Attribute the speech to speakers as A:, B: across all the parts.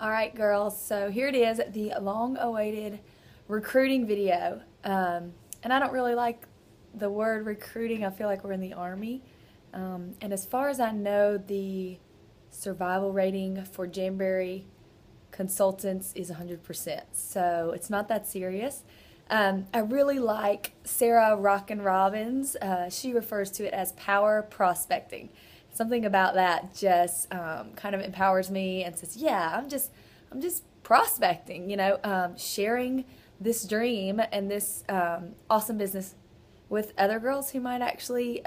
A: All right, girls, so here it is, the long-awaited recruiting video. And I don't really like the word recruiting. I feel like we're in the Army. And as far as I know, the survival rating for Jamberry consultants is 100%. So it's not that serious. I really like Sarah Rockin' Robbins. She refers to it as power prospecting. Something about that just kind of empowers me and says, yeah, I'm just prospecting, sharing this dream and this awesome business with other girls who might actually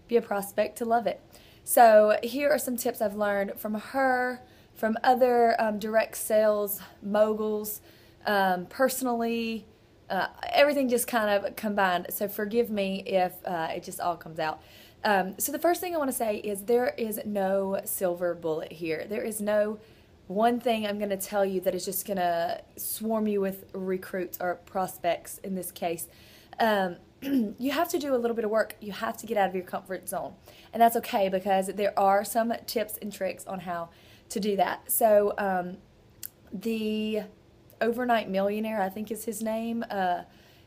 A: be a prospect to love it. So here are some tips I've learned from her, from other direct sales moguls, personally, everything just kind of combined. So forgive me if it just all comes out. So the first thing I want to say is there is no silver bullet here. There is no one thing I'm going to tell you that is just going to swarm you with recruits or prospects in this case. You have to do a little bit of work. You have to get out of your comfort zone. And that's okay because there are some tips and tricks on how to do that. So the Overnight Millionaire, I think is his name,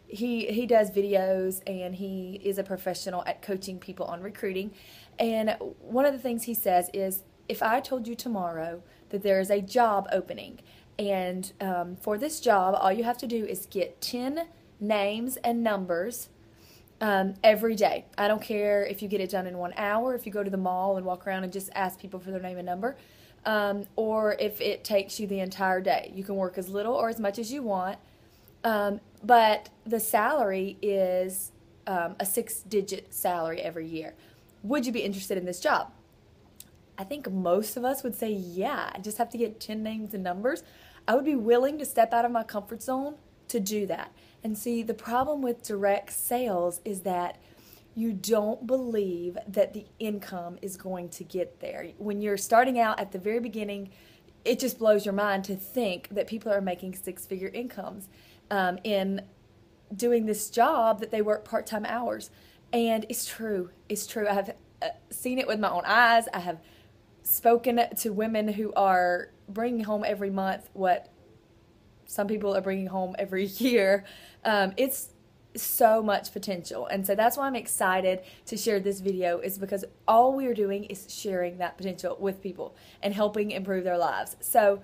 A: he does videos and he is a professional at coaching people on recruiting. And one of the things he says is, if I told you tomorrow that there is a job opening and for this job all you have to do is get 10 names and numbers every day. I don't care if you get it done in 1 hour, if you go to the mall and walk around and just ask people for their name and number, or if it takes you the entire day. You can work as little or as much as you want. But the salary is a 6-digit salary every year. Would you be interested in this job? I think most of us would say, yeah, I just have to get 10 names and numbers. I would be willing to step out of my comfort zone to do that. And see, the problem with direct sales is that you don't believe that the income is going to get there. When you're starting out at the very beginning, it just blows your mind to think that people are making 6-figure incomes in doing this job that they work part-time hours. And it's true. It's true. I have seen it with my own eyes. I have spoken to women who are bringing home every month what some people are bringing home every year. It's so much potential. And so that's why I'm excited to share this video, is because all we are doing is sharing that potential with people and helping improve their lives. So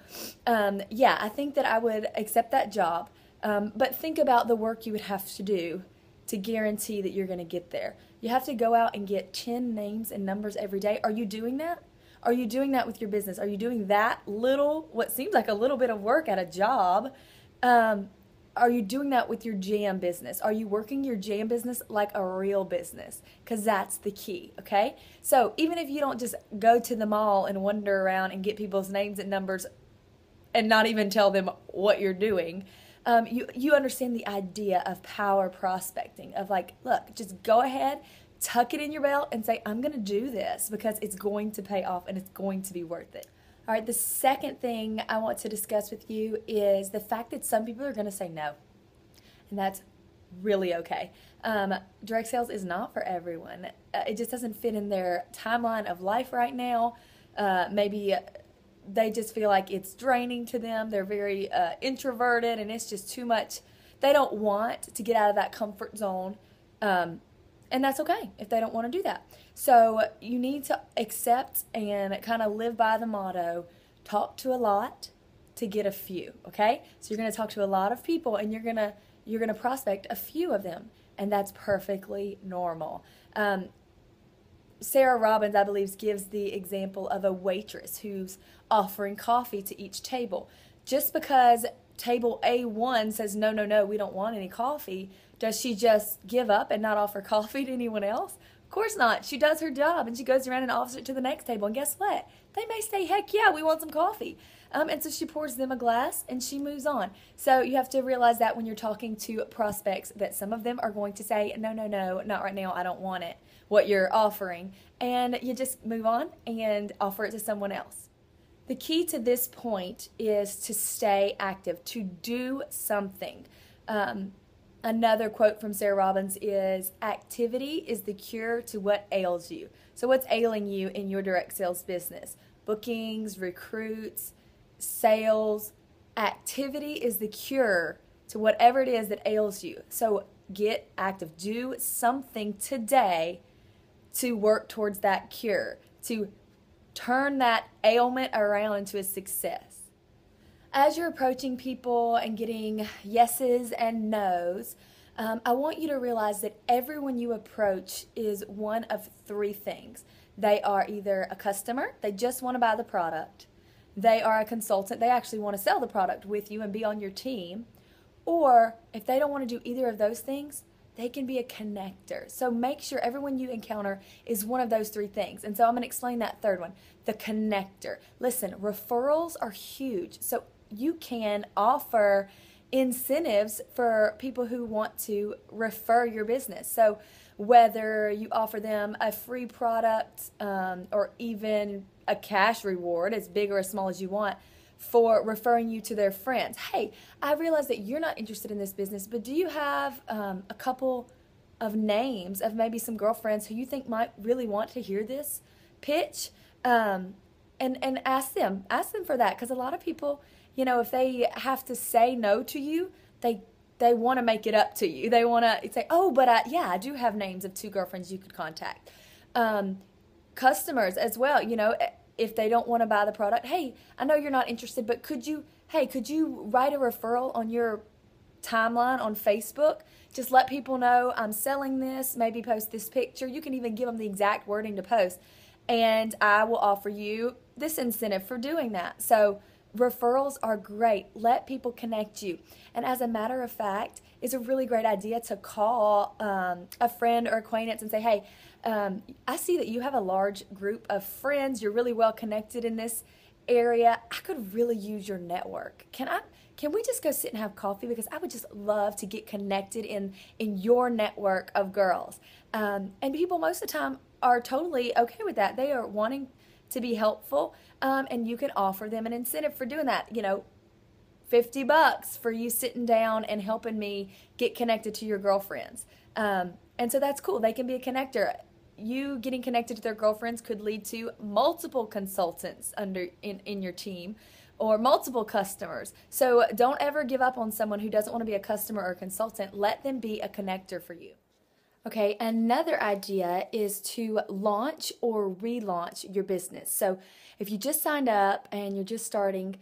A: yeah, I think that I would accept that job. But think about the work you would have to do to guarantee that you're going to get there. You have to go out and get 10 names and numbers every day. Are you doing that? Are you doing that with your business? Are you doing that little, what seems like a little bit of work at a job? Are you doing that with your jam business? Are you working your jam business like a real business? Because that's the key, okay? So even if you don't just go to the mall and wander around and get people's names and numbers and not even tell them what you're doing, you understand the idea of power prospecting, of like, look, just go ahead, tuck it in your belt and say, I'm going to do this because it's going to pay off and it's going to be worth it. All right, the second thing I want to discuss with you is the fact that some people are going to say no, and that's really okay. Direct sales is not for everyone. It just doesn't fit in their timeline of life right now. Maybe they just feel like it's draining to them. They're very introverted and it's just too much. They don't want to get out of that comfort zone. And that's okay if they don't want to do that. So you need to accept and kind of live by the motto, talk to a lot to get a few, okay? So you're going to talk to a lot of people and you're going to prospect a few of them, and that's perfectly normal. Sarah Robbins, I believe, gives the example of a waitress who's offering coffee to each table. Just because table A1 says, no, no, no, we don't want any coffee, does she just give up and not offer coffee to anyone else? Of course not. She does her job and she goes around and offers it to the next table. And guess what? They may say, heck yeah, we want some coffee. And so she pours them a glass and she moves on. So you have to realize that when you're talking to prospects, that some of them are going to say, no, no, no, not right now, I don't want it, what you're offering. And you just move on and offer it to someone else. The key to this point is to stay active, to do something. Another quote from Sarah Robbins is, activity is the cure to what ails you. So what's ailing you in your direct sales business? Bookings, recruits, sales. Activity is the cure to whatever it is that ails you. So get active. Do something today to work towards that cure, to turn that ailment around into a success. As you're approaching people and getting yeses and nos, I want you to realize that everyone you approach is one of three things. They are either a customer, they just want to buy the product. They are a consultant, they actually want to sell the product with you and be on your team. Or if they don't want to do either of those things, they can be a connector. So make sure everyone you encounter is one of those three things. And so I'm going to explain that third one, the connector. Listen, referrals are huge. So you can offer incentives for people who want to refer your business. So whether you offer them a free product or even a cash reward, as big or as small as you want, for referring you to their friends. Hey, I realize that you're not interested in this business, but do you have a couple of names of maybe some girlfriends who you think might really want to hear this pitch? And ask them for that, because a lot of people, you know, if they have to say no to you, they want to make it up to you. They want to say, oh, but I do have names of 2 girlfriends you could contact. Customers as well, you know, if they don't want to buy the product, hey, I know you're not interested, but could you write a referral on your timeline on Facebook? Just let people know I'm selling this, maybe post this picture. You can even give them the exact wording to post, and I will offer you this incentive for doing that. So referrals are great. Let people connect you. And as a matter of fact, it's a really great idea to call a friend or acquaintance and say, hey, I see that you have a large group of friends. You're really well connected in this area. I could really use your network. Can we just go sit and have coffee? Because I would just love to get connected in your network of girls. And people most of the time are totally okay with that. They are wanting to be helpful, and you can offer them an incentive for doing that. You know, $50 for you sitting down and helping me get connected to your girlfriends. And so that's cool. They can be a connector. You getting connected to their girlfriends could lead to multiple consultants in your team, or multiple customers. So don't ever give up on someone who doesn't want to be a customer or a consultant. Let them be a connector for you. Okay, another idea is to launch or relaunch your business. So if you just signed up and you're just starting,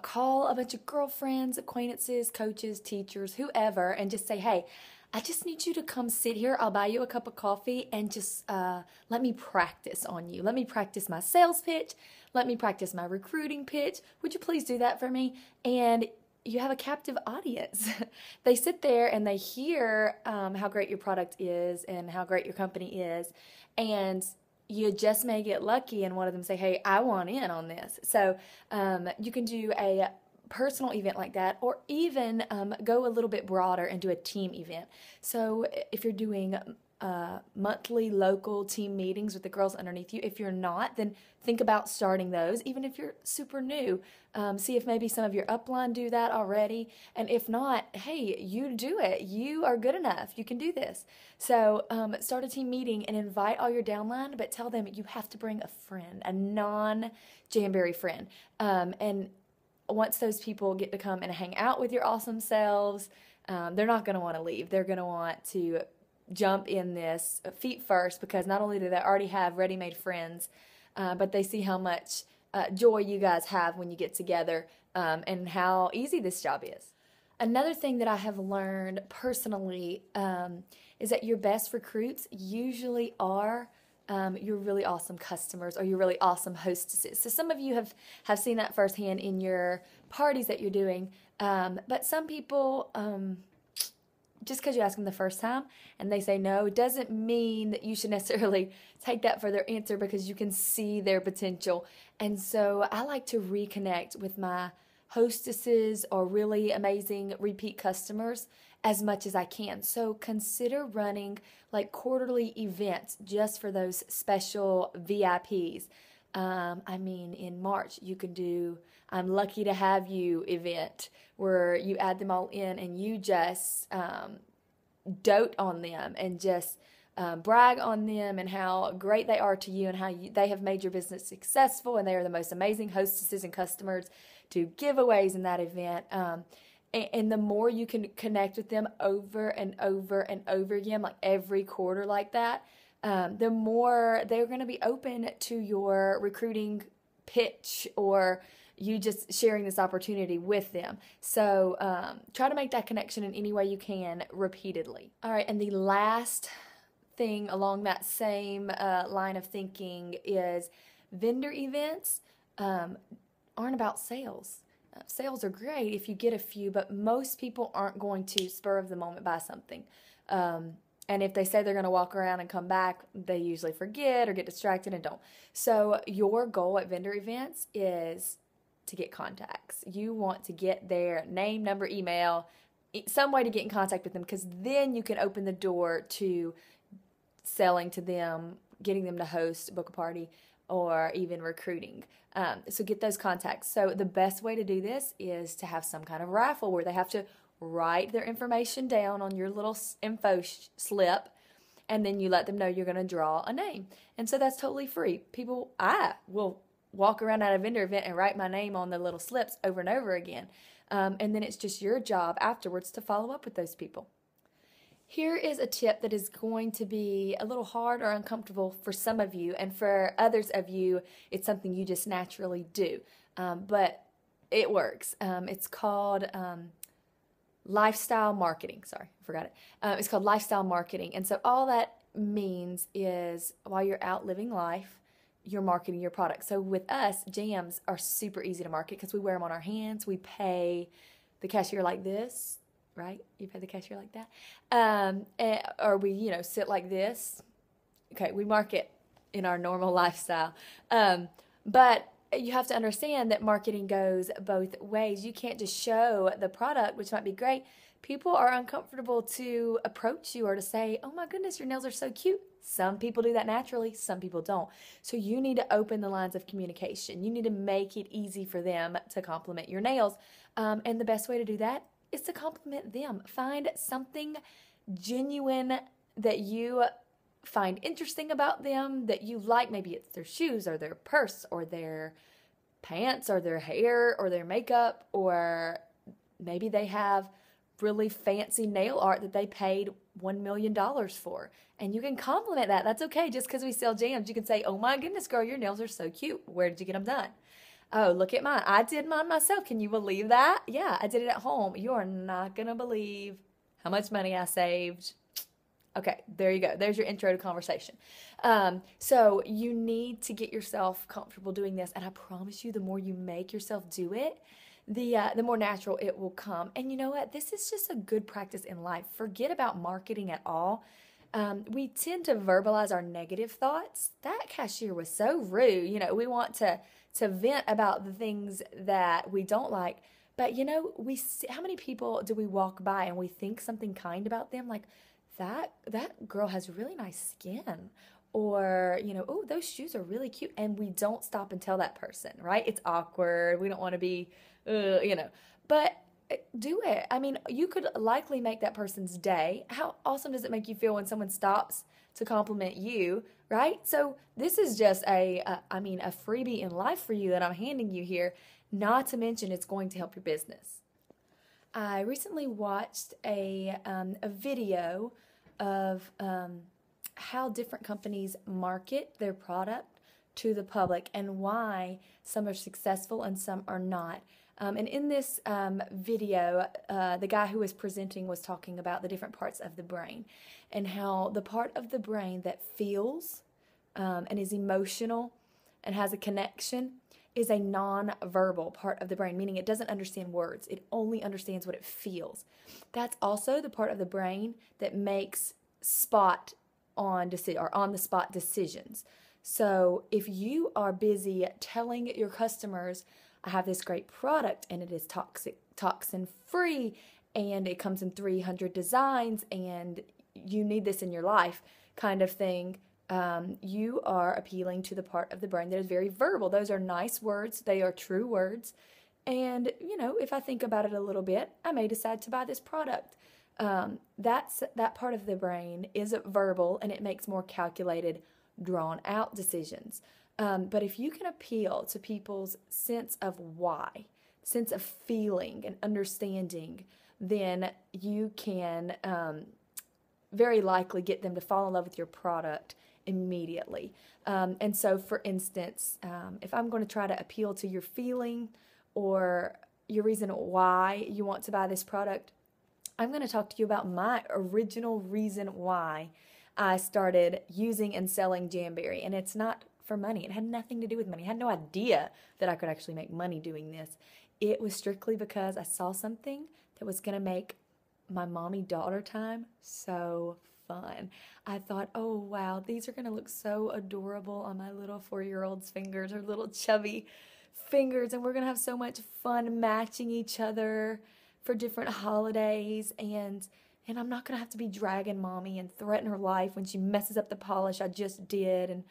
A: call a bunch of girlfriends, acquaintances, coaches, teachers, whoever, and just say, hey, I just need you to come sit here. I'll buy you a cup of coffee and just let me practice on you. Let me practice my sales pitch. Let me practice my recruiting pitch. Would you please do that for me? And you have a captive audience. They sit there and they hear how great your product is and how great your company is. And you just may get lucky and one of them say, hey, I want in on this. So you can do a personal event like that, or even go a little bit broader and do a team event. So if you're doing monthly local team meetings with the girls underneath you, if you're not, then think about starting those. Even if you're super new, see if maybe some of your upline do that already. And if not, hey, you do it. You are good enough. You can do this. So start a team meeting and invite all your downline, but tell them you have to bring a friend, a non-Jamberry friend. And once those people get to come and hang out with your awesome selves, they're not going to want to leave. They're going to want to jump in this feet first, because not only do they already have ready-made friends, but they see how much joy you guys have when you get together, and how easy this job is. Another thing that I have learned personally is that your best recruits usually are your really awesome customers or your really awesome hostesses. So some of you have seen that firsthand in your parties that you're doing, but some people, just because you ask them the first time and they say no, doesn't mean that you should necessarily take that for their answer, because you can see their potential. And so I like to reconnect with my hostesses or really amazing repeat customers as much as I can. So consider running like quarterly events just for those special VIPs. I mean, in March, you could do I'm lucky to have you event, where you add them all in and you just dote on them and just brag on them and how great they are to you and how they have made your business successful and they are the most amazing hostesses and customers to giveaways in that event. And the more you can connect with them over and over and over again, like every quarter like that, the more they're going to be open to your recruiting pitch or you just sharing this opportunity with them. So try to make that connection in any way you can repeatedly. All right, and the last thing along that same line of thinking is vendor events aren't about sales. Sales are great if you get a few, but most people aren't going to spur of the moment buy something. And if they say they're going to walk around and come back, they usually forget or get distracted and don't. So your goal at vendor events is to get contacts. You want to get their name, number, email, some way to get in contact with them, because then you can open the door to selling to them, getting them to host, book a party, or even recruiting. So get those contacts. So the best way to do this is to have some kind of raffle where they have to write their information down on your little info slip, and then you let them know you're going to draw a name. And so that's totally free. I will walk around at a vendor event and write my name on the little slips over and over again. And then it's just your job afterwards to follow up with those people. Here is a tip that is going to be a little hard or uncomfortable for some of you, and for others of you, it's something you just naturally do. But it works. It's called lifestyle marketing. Sorry, I forgot it. It's called lifestyle marketing. And so all that means is while you're out living life, you're marketing your product. So with us, jams are super easy to market because we wear them on our hands. We pay the cashier like this, right? You pay the cashier like that. Or we, sit like this. Okay, we market in our normal lifestyle. But you have to understand that marketing goes both ways. You can't just show the product, which might be great. People are uncomfortable to approach you or to say, oh my goodness, your nails are so cute. Some people do that naturally, some people don't. So you need to open the lines of communication. You need to make it easy for them to compliment your nails. And the best way to do that is to compliment them. Find something genuine that you find interesting about them, that you like. Maybe it's their shoes or their purse or their pants or their hair or their makeup, or maybe they have really fancy nail art that they paid $1 million for. And you can compliment that. That's okay. Just because we sell jams, you can say, oh my goodness, girl, your nails are so cute. Where did you get them done? Oh, look at mine. I did mine myself. Can you believe that? Yeah, I did it at home. You are not going to believe how much money I saved. Okay, there you go. There's your intro to conversation. So you need to get yourself comfortable doing this. And I promise you, the more you make yourself do it, the more natural it will come. And you know what? This is just a good practice in life. Forget about marketing at all. We tend to verbalize our negative thoughts. That cashier was so rude. We want to vent about the things that we don't like. But we see, how many people do we walk by and we think something kind about them, like that girl has really nice skin, or oh, those shoes are really cute, and we don't stop and tell that person, right? It's awkward. We don't want to be but do it. I mean, you could likely make that person's day. How awesome does it make you feel when someone stops to compliment you, right? So this is just a freebie in life for you that I'm handing you here, not to mention it's going to help your business. I recently watched a video of how different companies market their product to the public and why some are successful and some are not. And in this video, the guy who was presenting was talking about the different parts of the brain and how the part of the brain that feels and is emotional and has a connection is a non-verbal part of the brain, meaning it doesn't understand words. It only understands what it feels. That's also the part of the brain that makes on the spot decisions. So if you are busy telling your customers, I have this great product and it is toxin free and it comes in 300 designs and you need this in your life kind of thing, you are appealing to the part of the brain that is very verbal. Those are nice words. They are true words. And, if I think about it a little bit, I may decide to buy this product. That part of the brain is verbal, and it makes more calculated, drawn out decisions. But if you can appeal to people's sense of why, sense of feeling and understanding, then you can very likely get them to fall in love with your product immediately. And so, for instance, if I'm going to try to appeal to your feeling or your reason why you want to buy this product, I'm going to talk to you about my original reason why I started using and selling Jamberry. And it's not for money. It had nothing to do with money. I had no idea that I could actually make money doing this. It was strictly because I saw something that was going to make my mommy-daughter time so fun. I thought, oh wow, these are going to look so adorable on my little 4-year-old's fingers, her little chubby fingers, and we're going to have so much fun matching each other for different holidays, and I'm not going to have to be dragging mommy and threaten her life when she messes up the polish I just did, and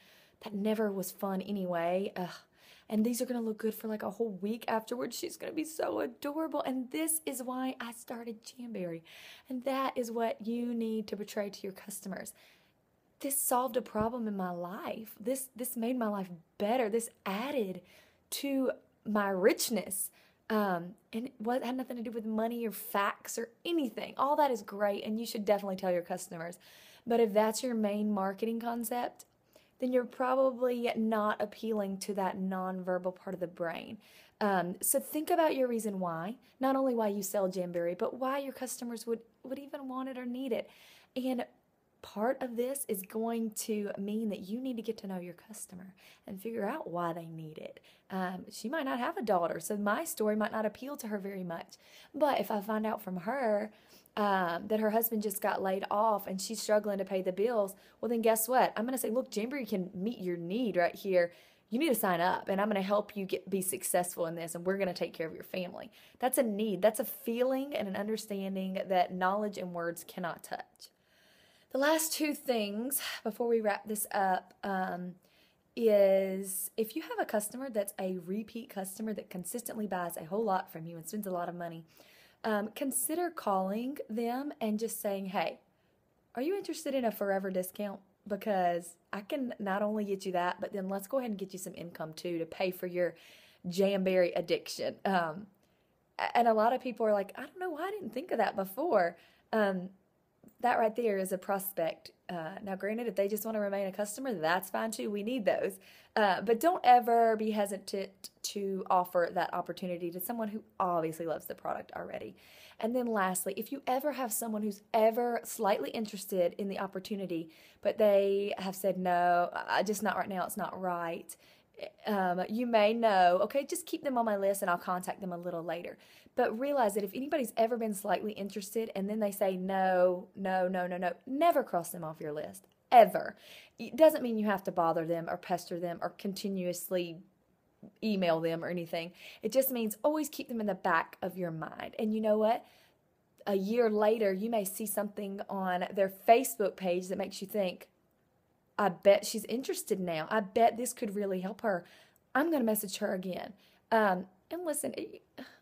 A: that never was fun anyway. Ugh. And these are going to look good for like a whole week afterwards. She's going to be so adorable. And this is why I started Jamberry. And that is what you need to portray to your customers. This solved a problem in my life. This made my life better. This added to my richness. And it had nothing to do with money or facts or anything. All that is great, and you should definitely tell your customers. But if that's your main marketing concept, then you're probably not appealing to that nonverbal part of the brain. So think about your reason why, not only why you sell Jamberry, but why your customers would even want it or need it. And part of this is going to mean that you need to get to know your customer and figure out why they need it. She might not have a daughter, so my story might not appeal to her very much. But if I find out from her that her husband just got laid off and she's struggling to pay the bills, well then guess what? I'm going to say, look, Jamberry can meet your need right here. You need to sign up, and I'm going to help you be successful in this, and we're going to take care of your family. That's a need. That's a feeling and an understanding that knowledge and words cannot touch. The last two things before we wrap this up is if you have a customer that's a repeat customer that consistently buys a whole lot from you and spends a lot of money, consider calling them and just saying, hey, are you interested in a forever discount? Because I can not only get you that, but then let's go ahead and get you some income too to pay for your Jamberry addiction. And a lot of people are like, I don't know why I didn't think of that before. That right there is a prospect. Now, granted, if they just want to remain a customer, that's fine too. We need those. But don't ever be hesitant to offer that opportunity to someone who obviously loves the product already. And then lastly, if you ever have someone who's ever slightly interested in the opportunity, but they have said, no, just not right now, it's not right, you may know, okay, just keep them on my list and I'll contact them a little later. But realize that if anybody's ever been slightly interested and then they say no, never cross them off your list, ever. It doesn't mean you have to bother them or pester them or continuously email them or anything. It just means always keep them in the back of your mind. And you know what? A year later, you may see something on their Facebook page that makes you think, I bet she's interested now. I bet this could really help her. I'm going to message her again. And listen,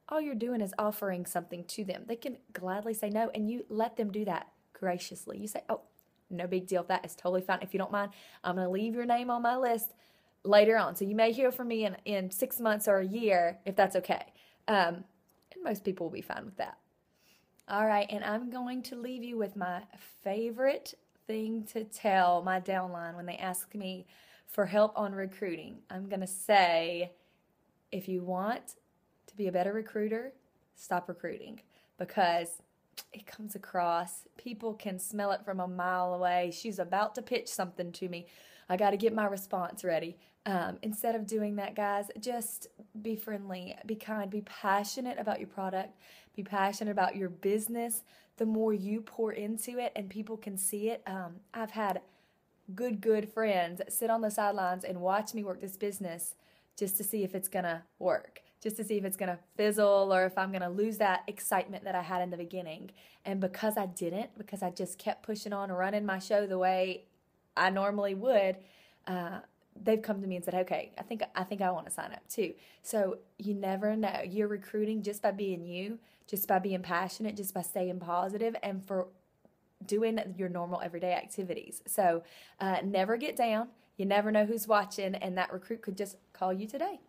A: all you're doing is offering something to them. They can gladly say no, and you let them do that graciously. You say, oh, no big deal. That is totally fine. If you don't mind, I'm going to leave your name on my list later on. So you may hear from me in 6 months or a year, if that's okay. And most people will be fine with that. All right, and I'm going to leave you with my favorite thing to tell my downline when they ask me for help on recruiting. I'm going to say, if you want to be a better recruiter, stop recruiting, because it comes across, people can smell it from a mile away. She's about to pitch something to me. I got to get my response ready. Instead of doing that, guys, just be friendly, be kind, be passionate about your product, be passionate about your business. The more you pour into it and people can see it, I've had good friends sit on the sidelines and watch me work this business just to see if it's going to work, just to see if it's going to fizzle or if I'm going to lose that excitement that I had in the beginning. And because I didn't, because I just kept pushing on, running my show the way I normally would, they've come to me and said, okay, I think I want to sign up too. So you never know. You're recruiting just by being you, just by being passionate, just by staying positive, and for doing your normal everyday activities. So never get down. You never know who's watching, and that recruit could just call you today.